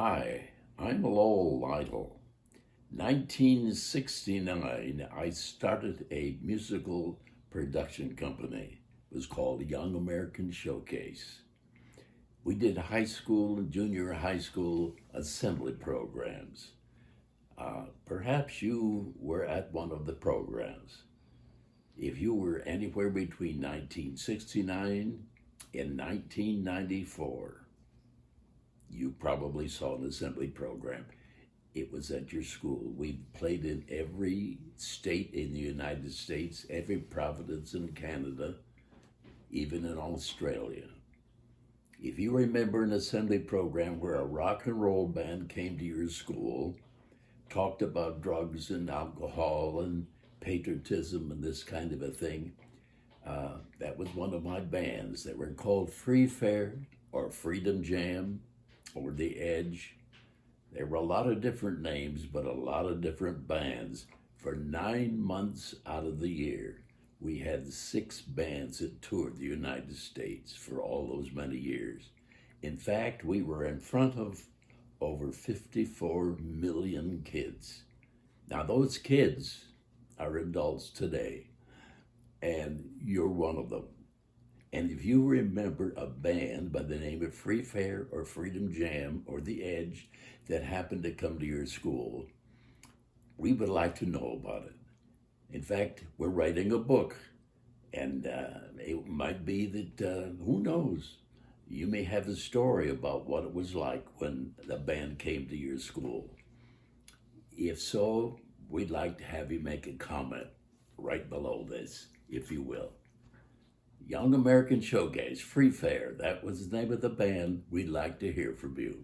Hi, I'm Lowell Lytle. 1969, I started a musical production company. It was called Young American Showcase. We did high school and junior high school assembly programs. Perhaps you were at one of the programs. If you were anywhere between 1969 and 1994, you probably saw an assembly program. It was at your school. We played in every state in the United States, every province in Canada, even in Australia. If you remember an assembly program where a rock and roll band came to your school, talked about drugs and alcohol and patriotism and this kind of a thing, that was one of my bands. They were called Free Fair or Freedom Jam or The Edge. There were a lot of different names, but a lot of different bands. For 9 months out of the year, we had 6 bands that toured the United States for all those many years. In fact, we were in front of over 54 million kids. Now, those kids are adults today, and you're one of them. And if you remember a band by the name of Free Fair or Freedom Jam or The Edge that happened to come to your school, we would like to know about it. In fact, we're writing a book, and it might be that, who knows, you may have a story about what it was like when the band came to your school. If so, we'd like to have you make a comment right below this, if you will. Young American Showcase, Free Fair, that was the name of the band. We'd like to hear from you.